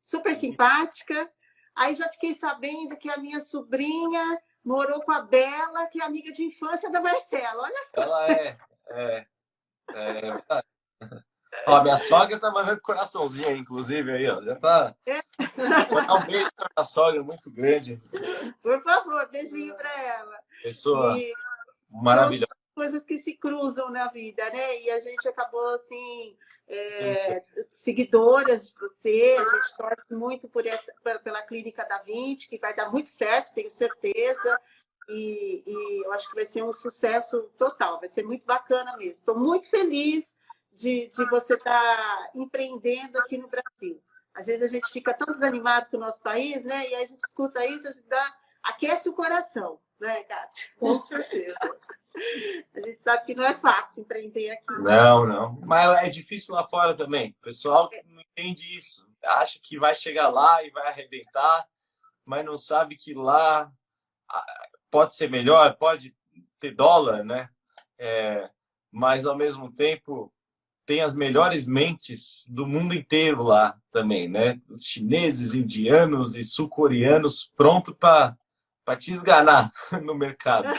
Super simpática. Aí já fiquei sabendo que a minha sobrinha morou com a Bela, que é amiga de infância da Marcela. Olha só. Ela é verdade. Ó, minha sogra tá mandando coraçãozinho aí, inclusive, aí, ó. Já tá. Vou dar um beijo pra minha sogra, muito grande. Por favor, beijinho para ela. Pessoa maravilhosa. Coisas que se cruzam na vida, né? E a gente acabou, assim, seguidoras de você, a gente torce muito pela Clínica da Vinci, que vai dar muito certo, tenho certeza, e eu acho que vai ser um sucesso total, vai ser muito bacana mesmo. Estou muito feliz de você estar empreendendo aqui no Brasil. Às vezes a gente fica tão desanimado com o nosso país, né? E aí a gente escuta isso, aquece o coração, né, Kátia? Com certeza. A gente sabe que não é fácil empreender aqui. Não. Mas é difícil lá fora também. O pessoal que não entende isso, acha que vai chegar lá e vai arrebentar, mas não sabe que lá pode ser melhor, pode ter dólar, né? Mas, ao mesmo tempo, tem as melhores mentes do mundo inteiro lá também, né? Os chineses, indianos e sul-coreanos prontos para te esganar no mercado.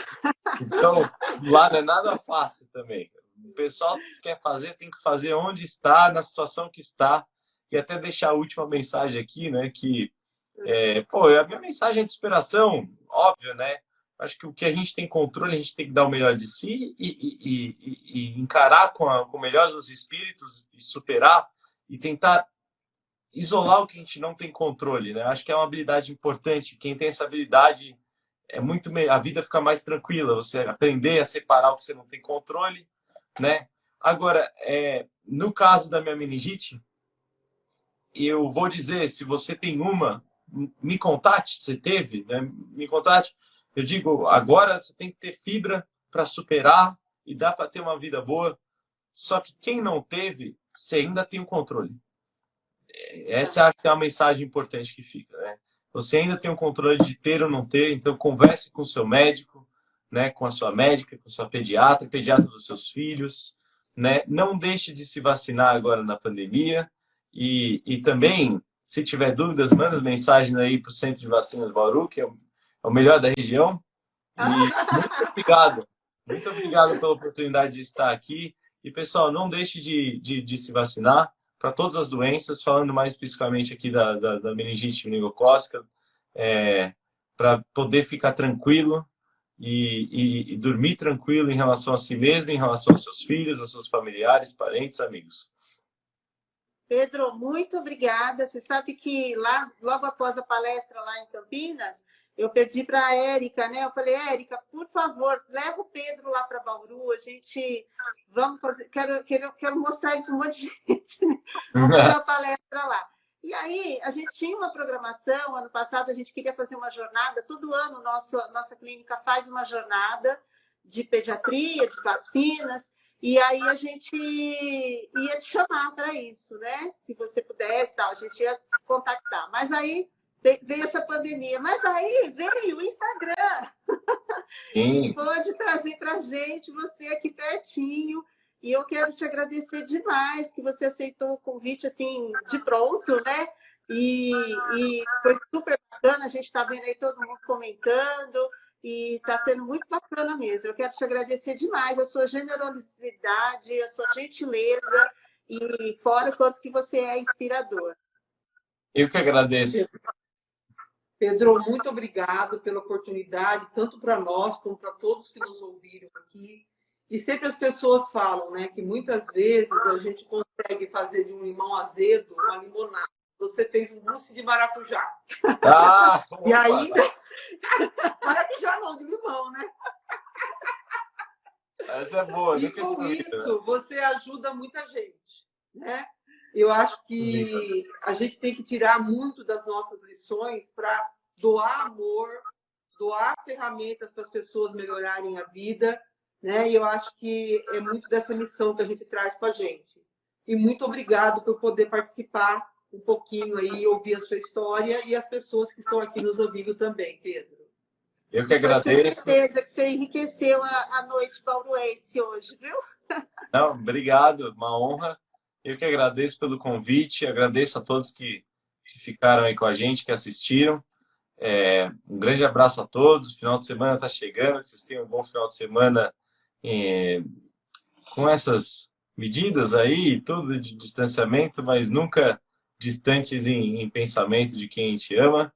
Então, lá não é nada fácil também. O pessoal que quer fazer, tem que fazer onde está, na situação que está. E até deixar a última mensagem aqui, né? Que, a minha mensagem é de superação, óbvio, né? Acho que o que a gente tem controle, a gente tem que dar o melhor de si e encarar com o melhor dos espíritos e superar e tentar isolar o que a gente não tem controle, né? Acho que é uma habilidade importante. Quem tem essa habilidade a vida fica mais tranquila. Você aprender a separar o que você não tem controle, né? Agora, no caso da minha meningite, eu vou dizer, se você tem me contate, você teve, né? Me contate. Eu digo, agora você tem que ter fibra para superar e dá para ter uma vida boa. Só que quem não teve, você ainda tem o controle. Essa acho que é uma mensagem importante que fica, né? Você ainda tem o controle de ter ou não ter, então converse com o seu médico, né? Com a sua médica, com a sua pediatra dos seus filhos, né? Não deixe de se vacinar agora na pandemia e também, se tiver dúvidas, manda mensagens aí para o Centro de Vacinas Bauru, que é o melhor da região. E muito obrigado pela oportunidade de estar aqui. E, pessoal, não deixe de se vacinar para todas as doenças, falando mais especificamente aqui da meningite meningocócica, para poder ficar tranquilo e dormir tranquilo em relação a si mesmo, em relação aos seus filhos, aos seus familiares, parentes, amigos. Pedro, muito obrigada. Você sabe que logo após a palestra lá em Campinas, eu pedi para a Érica, né? Eu falei, Érica, por favor, leva o Pedro lá para Bauru, a gente vamos fazer, quero mostrar para um monte de gente, né? Vamos fazer uma palestra lá. E aí, a gente tinha uma programação, ano passado a gente queria fazer uma jornada, todo ano nossa clínica faz uma jornada de pediatria, de vacinas, e aí a gente ia te chamar para isso, né? Se você pudesse, tal, a gente ia contactar. Mas aí veio essa pandemia, mas aí veio o Instagram. Sim. Pode trazer para a gente, você aqui pertinho. E eu quero te agradecer demais que você aceitou o convite assim de pronto, né? E foi super bacana, a gente está vendo aí todo mundo comentando e está sendo muito bacana mesmo. Eu quero te agradecer demais a sua generosidade, a sua gentileza e fora o quanto que você é inspirador. Eu que agradeço. Pedro, muito obrigado pela oportunidade, tanto para nós como para todos que nos ouviram aqui. E sempre as pessoas falam, né, que muitas vezes a gente consegue fazer de um limão azedo uma limonada. Você fez um mousse de maracujá. Ah, e ainda... maracujá não, de limão, né? Essa é boa. E com isso, você ajuda muita gente, né? Eu acho que a gente tem que tirar muito das nossas lições para doar amor, doar ferramentas para as pessoas melhorarem a vida, né? E eu acho que é muito dessa missão que a gente traz para a gente. E muito obrigado por poder participar um pouquinho aí, ouvir a sua história e as pessoas que estão aqui nos ouvindo também, Pedro. Eu que agradeço. Tenho certeza que você enriqueceu a noite bauruense hoje, viu? Não, obrigado, uma honra. Eu que agradeço pelo convite, agradeço a todos que ficaram aí com a gente, que assistiram. Um grande abraço a todos. O final de semana está chegando, que vocês tenham um bom final de semana com essas medidas aí, tudo de distanciamento, mas nunca distantes em pensamento de quem a gente ama.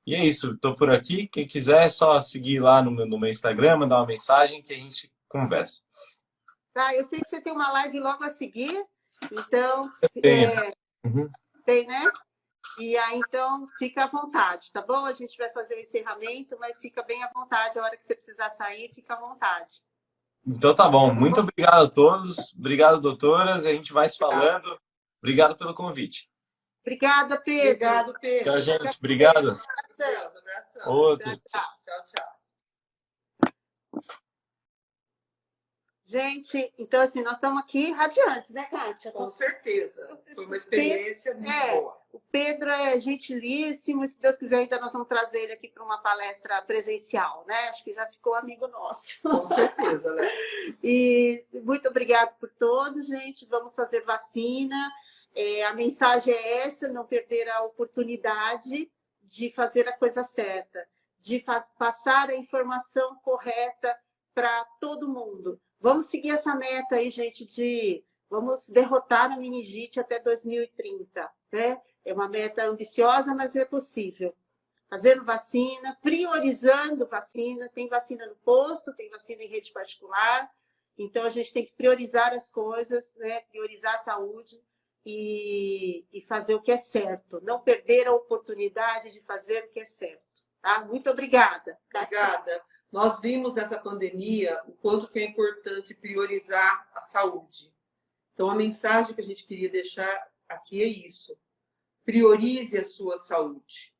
E é isso, estou por aqui. Quem quiser é só seguir lá no meu Instagram, mandar uma mensagem que a gente conversa. Tá, eu sei que você tem uma live logo a seguir, então... Tem, né? E aí, então, fica à vontade, tá bom? A gente vai fazer o encerramento, mas fica bem à vontade. A hora que você precisar sair, fica à vontade. Então tá bom. Muito obrigado a todos. Obrigado, doutoras. A gente vai se falando. Obrigado pelo convite. Obrigada, Pedro. Obrigado, Pedro. Tchau, gente. Obrigado. Abração. Outro. Tchau. Gente, então assim, nós estamos aqui radiantes, né, Kátia? Com certeza. Foi uma experiência muito boa. O Pedro é gentilíssimo, e se Deus quiser, ainda nós vamos trazer ele aqui para uma palestra presencial, né? Acho que já ficou amigo nosso. Com certeza, né? E muito obrigado por todos, gente. Vamos fazer vacina. A mensagem é essa, não perder a oportunidade de fazer a coisa certa, de passar a informação correta para todo mundo. Vamos seguir essa meta aí, gente, vamos derrotar a meningite até 2030, né? É uma meta ambiciosa, mas é possível. Fazendo vacina, priorizando vacina, tem vacina no posto, tem vacina em rede particular, então a gente tem que priorizar as coisas, né? Priorizar a saúde e fazer o que é certo, não perder a oportunidade de fazer o que é certo, tá? Muito obrigada. Obrigada. Nós vimos nessa pandemia o quanto que é importante priorizar a saúde. Então, a mensagem que a gente queria deixar aqui é isso. Priorize a sua saúde,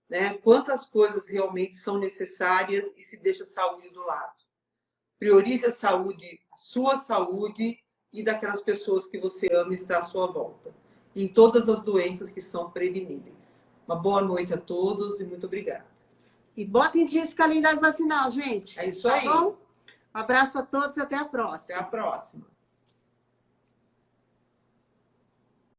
né? Quantas coisas realmente são necessárias e se deixa a saúde do lado. Priorize a saúde, a sua saúde e daquelas pessoas que você ama e está à sua volta. Em todas as doenças que são preveníveis. Uma boa noite a todos e muito obrigada. E botem em dia esse calendário vacinal, gente. É isso aí. Tá bom? Um abraço a todos e até a próxima. Até a próxima.